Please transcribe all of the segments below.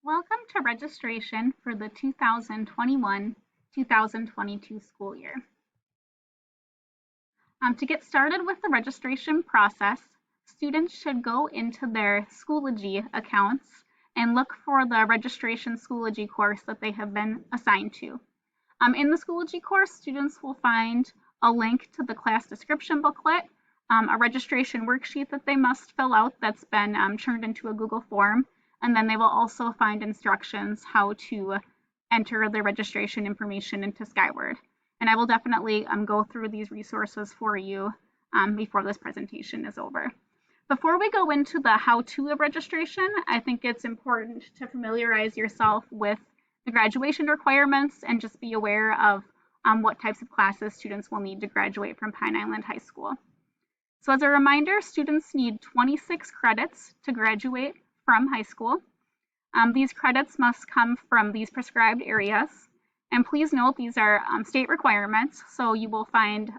Welcome to registration for the 2021-2022 school year. To get started with the registration process, students should go into their Schoology accounts and look for the registration Schoology course that they have been assigned to. In the Schoology course, students will find a link to the class description booklet, a registration worksheet that they must fill out that's been turned into a Google form, and then they will also find instructions how to enter their registration information into Skyward. And I will definitely go through these resources for you before this presentation is over. Before we go into the how-to of registration, I think it's important to familiarize yourself with the graduation requirements and just be aware of what types of classes students will need to graduate from Pine Island High School. So as a reminder, students need 26 credits to graduate from high school. These credits must come from these prescribed areas. And please note these are state requirements, so you will find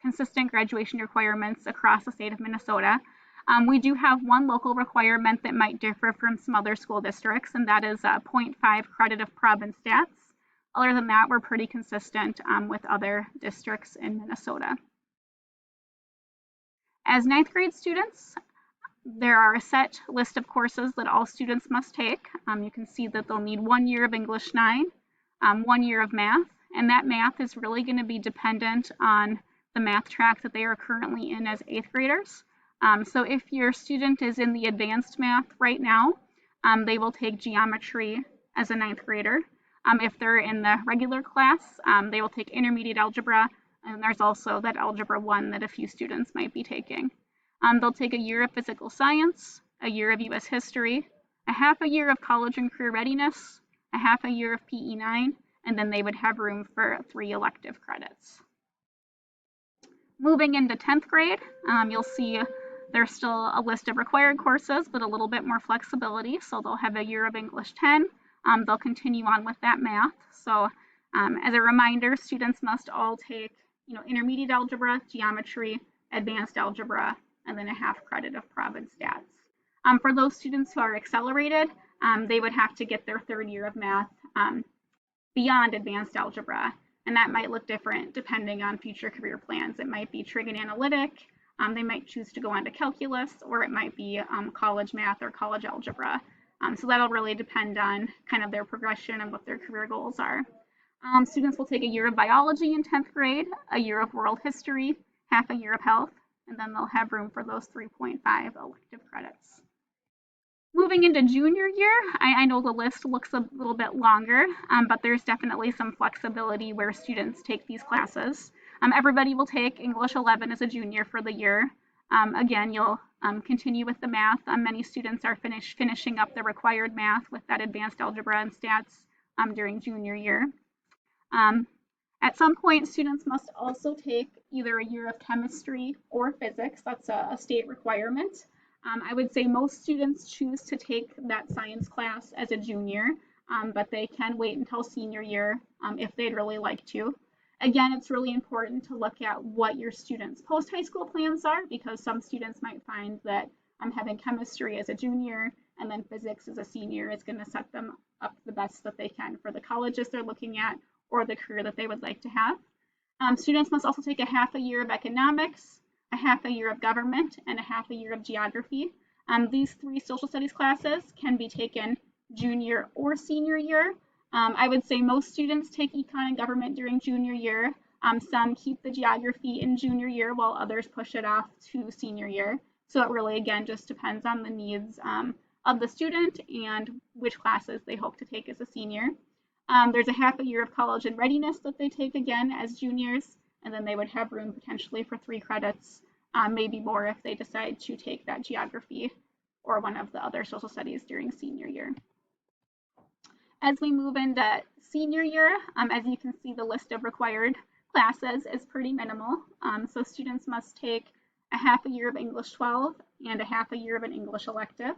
consistent graduation requirements across the state of Minnesota. We do have one local requirement that might differ from some other school districts, and that is 0.5 credit of prob and stats. Other than that, we're pretty consistent with other districts in Minnesota. As ninth grade students, there are a set list of courses that all students must take. You can see that they'll need 1 year of English 9, 1 year of math, and that math is really going to be dependent on the math track that they are currently in as 8th graders. So if your student is in the advanced math right now, they will take geometry as a 9th grader. If they're in the regular class, they will take intermediate algebra, and there's also that algebra 1 that a few students might be taking. They'll take a year of physical science, a year of US history, a half a year of college and career readiness, a half a year of PE 9, and then they would have room for 3 elective credits. Moving into 10th grade, you'll see there's still a list of required courses, but a little bit more flexibility. So they'll have a year of English 10. They'll continue on with that math. So as a reminder, students must all take intermediate algebra, geometry, advanced algebra, and then a half credit of prob and stats. For those students who are accelerated, they would have to get their 3rd year of math beyond advanced algebra, and that might look different depending on future career plans. It might be trig and analytic, they might choose to go on to calculus, or it might be college math or college algebra. So that'll really depend on kind of their progression and what their career goals are. Students will take a year of biology in 10th grade, a year of world history, half a year of health, and then they'll have room for those 3.5 elective credits. Moving into junior year, I know the list looks a little bit longer, but there's definitely some flexibility where students take these classes. Everybody will take English 11 as a junior for the year. Again, you'll continue with the math. Many students are finishing up the required math with that advanced algebra and stats during junior year. At some point, students must also take either a year of chemistry or physics. That's a state requirement. I would say most students choose to take that science class as a junior, but they can wait until senior year if they'd really like to. Again, it's really important to look at what your students' post-high school plans are, because some students might find that having chemistry as a junior and then physics as a senior is going to set them up the best that they can for the colleges they're looking at or the career that they would like to have. Students must also take a half a year of economics, a half a year of government, and a half a year of geography. These 3 social studies classes can be taken junior or senior year. I would say most students take econ and government during junior year. Some keep the geography in junior year while others push it off to senior year. So it really, again, just depends on the needs of the student and which classes they hope to take as a senior. There's a half a year of college and readiness that they take again as juniors, and then they would have room potentially for 3 credits, maybe more if they decide to take that geography or one of the other social studies during senior year. As we move into senior year, as you can see, the list of required classes is pretty minimal. So students must take a half a year of English 12 and a half a year of an English elective.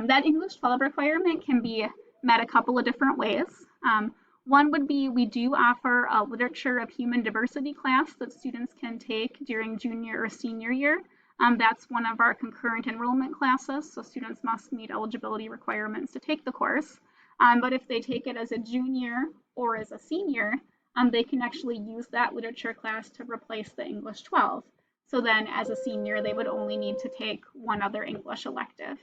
That English 12 requirement can be met a couple of different ways. One would be we do offer a literature of human diversity class that students can take during junior or senior year. That's one of our concurrent enrollment classes, so students must meet eligibility requirements to take the course. But if they take it as a junior or as a senior, they can actually use that literature class to replace the English 12. So then as a senior, they would only need to take one other English elective.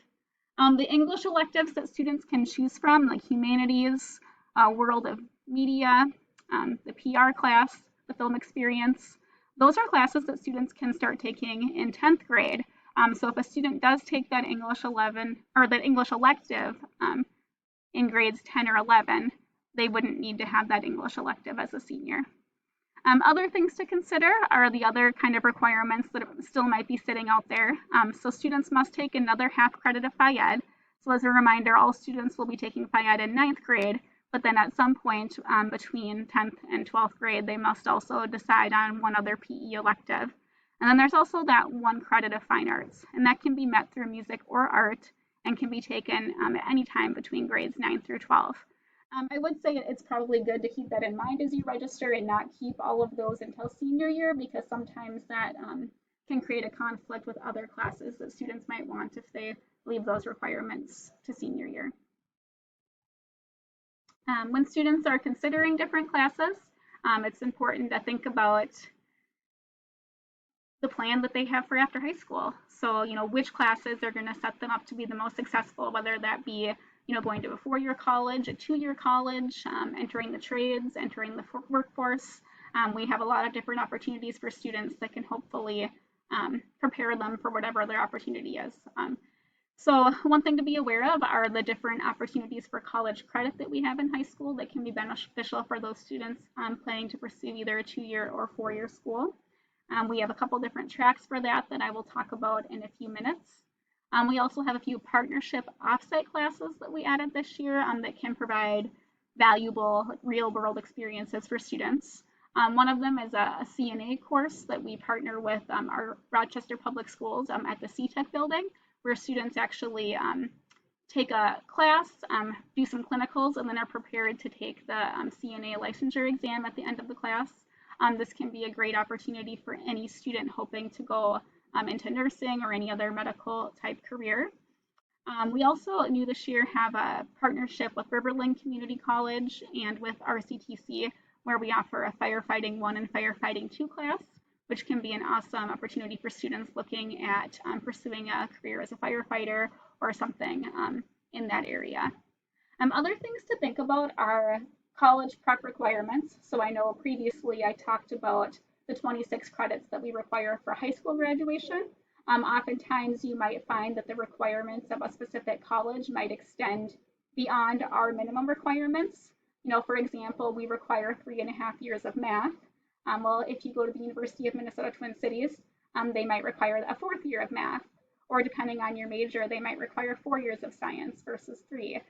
The English electives that students can choose from, like humanities, world of media, the PR class, the film experience, those are classes that students can start taking in 10th grade. So if a student does take that English 11 or that English elective in grades 10 or 11, they wouldn't need to have that English elective as a senior. Other things to consider are the other kind of requirements that still might be sitting out there. So students must take another half credit of Phy Ed. So as a reminder, all students will be taking Phy Ed in 9th grade, but then at some point between 10th and 12th grade, they must also decide on one other PE elective. And then there's also that 1 credit of fine arts, and that can be met through music or art and can be taken at any time between grades 9 through 12. I would say it's probably good to keep that in mind as you register and not keep all of those until senior year, because sometimes that can create a conflict with other classes that students might want if they leave those requirements to senior year. When students are considering different classes, it's important to think about the plan that they have for after high school. So, which classes are going to set them up to be the most successful, whether that be going to a 4-year college, a 2-year college, entering the trades, entering the workforce. We have a lot of different opportunities for students that can hopefully prepare them for whatever their opportunity is. So one thing to be aware of are the different opportunities for college credit that we have in high school that can be beneficial for those students planning to pursue either a 2-year or 4-year school. We have a couple different tracks for that I will talk about in a few minutes. We also have a few partnership offsite classes that we added this year that can provide valuable real-world experiences for students. One of them is a CNA course that we partner with our Rochester Public Schools at the CTEC building, where students actually take a class, do some clinicals, and then are prepared to take the CNA licensure exam at the end of the class. This can be a great opportunity for any student hoping to go into nursing or any other medical type career. We also new this year have a partnership with Riverland Community College and with RCTC, where we offer a Firefighting 1 and Firefighting 2 class, which can be an awesome opportunity for students looking at pursuing a career as a firefighter or something in that area. Other things to think about are college prep requirements. So I know previously I talked about the 26 credits that we require for high school graduation. Oftentimes you might find that the requirements of a specific college might extend beyond our minimum requirements. For example, we require 3.5 years of math. Well, if you go to the University of Minnesota Twin Cities, they might require a 4th year of math, or depending on your major, they might require 4 years of science versus 3.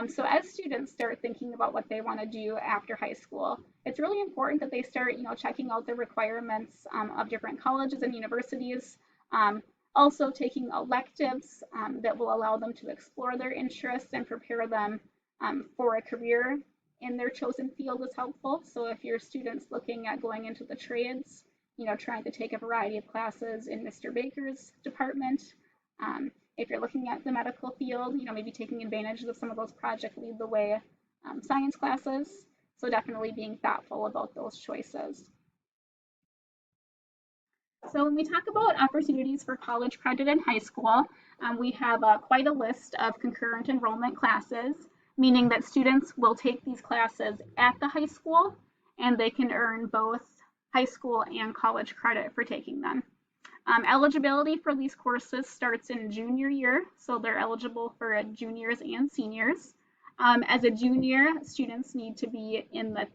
So as students start thinking about what they want to do after high school, it's really important that they start, checking out the requirements of different colleges and universities. Also taking electives that will allow them to explore their interests and prepare them for a career in their chosen field is helpful. So if your students looking at going into the trades, trying to take a variety of classes in Mr. Baker's department. If you're looking at the medical field, maybe taking advantage of some of those Project Lead the Way science classes. So definitely being thoughtful about those choices. So when we talk about opportunities for college credit in high school, we have quite a list of concurrent enrollment classes, meaning that students will take these classes at the high school and they can earn both high school and college credit for taking them. Eligibility for these courses starts in junior year, so they're eligible for juniors and seniors. As a junior, students need to be in the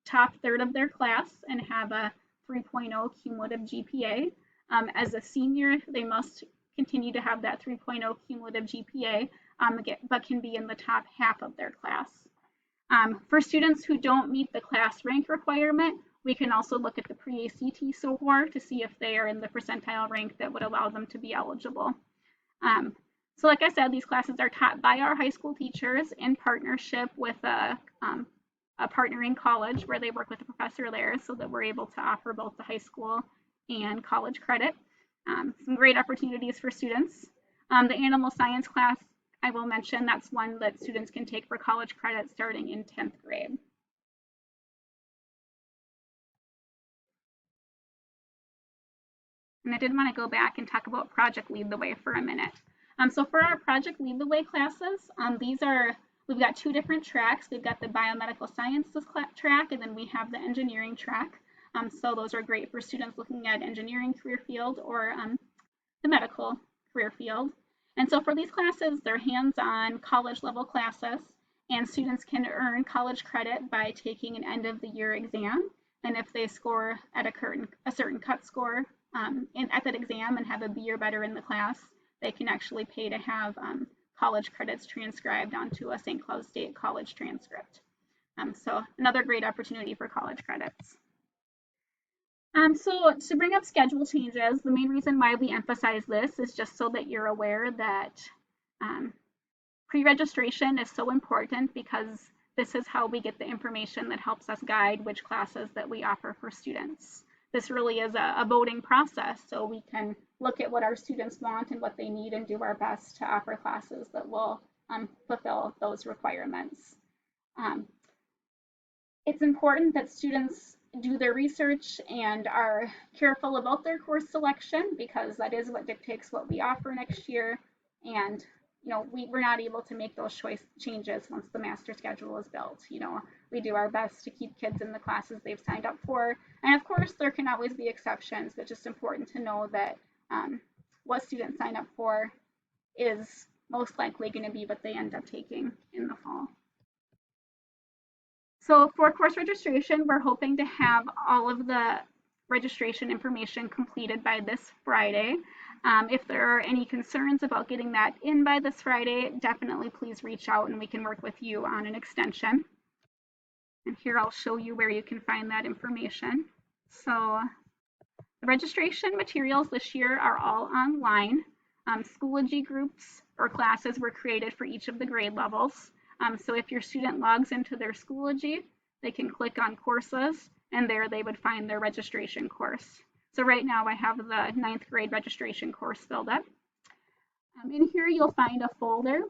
top third of their class and have a 3.0 cumulative GPA. As a senior, they must continue to have that 3.0 cumulative GPA, but can be in the top half of their class. For students who don't meet the class rank requirement, we can also look at the pre-ACT score to see if they are in the percentile rank that would allow them to be eligible. So like I said, these classes are taught by our high school teachers in partnership with a partnering college where they work with a professor there so that we're able to offer both the high school and college credit. Some great opportunities for students. The animal science class I will mention that's one that students can take for college credit starting in 10th grade. And I did want to go back and talk about Project Lead the Way for a minute. So for our Project Lead the Way classes, we've got two different tracks. We've got the biomedical sciences track, and then we have the engineering track. So those are great for students looking at engineering career field or the medical career field. And so for these classes, they're hands-on college level classes, and students can earn college credit by taking an end of the year exam. And if they score at a certain cut score at that exam and have a B or better in the class, they can actually pay to have college credits transcribed onto a St. Cloud State College transcript. So another great opportunity for college credits. So to bring up schedule changes, the main reason why we emphasize this is just so that you're aware that pre-registration is so important, because this is how we get the information that helps us guide which classes that we offer for students. This really is a voting process, so we can look at what our students want and what they need and do our best to offer classes that will fulfill those requirements. It's important that students do their research and are careful about their course selection, because that is what dictates what we offer next year. And we're not able to make those choice changes once the master schedule is built. We do our best to keep kids in the classes they've signed up for. And of course, there can always be exceptions, but just important to know that what students sign up for is most likely going to be what they end up taking in the fall. So for course registration, we're hoping to have all of the registration information completed by this Friday. If there are any concerns about getting that in by this Friday, definitely please reach out and we can work with you on an extension. And here I'll show you where you can find that information. So the registration materials this year are all online. Schoology groups or classes were created for each of the grade levels. So if your student logs into their Schoology, they can click on courses, and there they would find their registration course. So right now I have the 9th grade registration course filled up. In here you'll find a folder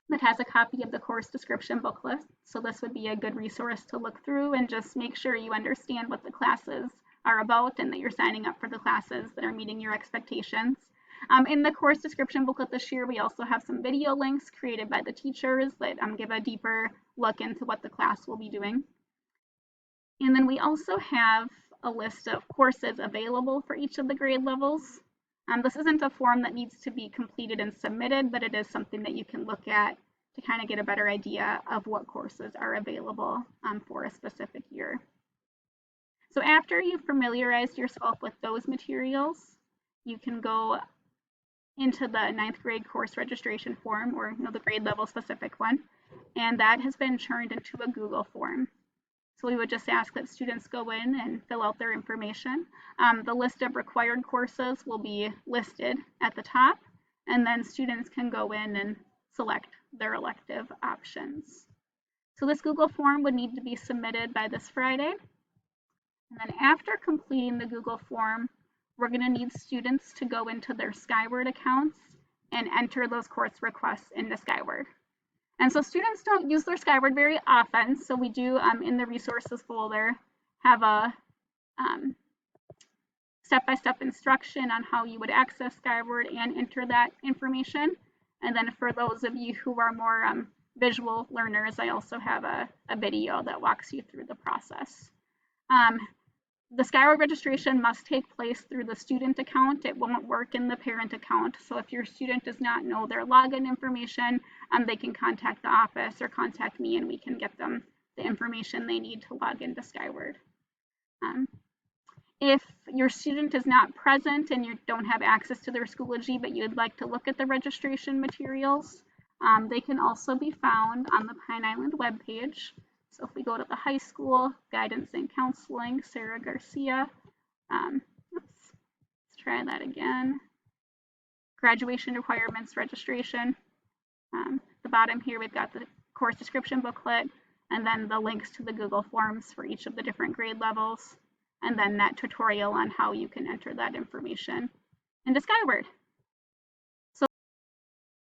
that has a copy of the course description booklet. So this would be a good resource to look through and just make sure you understand what the classes are about and that you're signing up for the classes that are meeting your expectations. In the course description booklet this year, we also have some video links created by the teachers that give a deeper look into what the class will be doing. And then we also have a list of courses available for each of the grade levels. This isn't a form that needs to be completed and submitted, but it is something that you can look at to kind of get a better idea of what courses are available for a specific year. So after you've familiarized yourself with those materials, you can go into the 9th grade course registration form, or the grade level specific one, and that has been turned into a Google form. So we would just ask that students go in and fill out their information. The list of required courses will be listed at the top, and then students can go in and select their elective options. So this Google form would need to be submitted by this Friday. And then after completing the Google form, we're going to need students to go into their Skyward accounts and enter those course requests into Skyward. And so students don't use their Skyward very often, so we do, in the resources folder, have a step-by-step instruction on how you would access Skyward and enter that information. And then for those of you who are more visual learners, I also have a video that walks you through the process. The Skyward registration must take place through the student account. It won't work in the parent account. So if your student does not know their login information, they can contact the office or contact me, and we can get them the information they need to log into Skyward. If your student is not present and you don't have access to their Schoology, but you'd like to look at the registration materials, they can also be found on the Pine Island webpage. So if we go to the high school, guidance and counseling, Sarah Garcia, let's try that again. Graduation requirements registration. At the bottom here, we've got the course description booklet, and then the links to the Google Forms for each of the different grade levels, and then that tutorial on how you can enter that information into Skyward.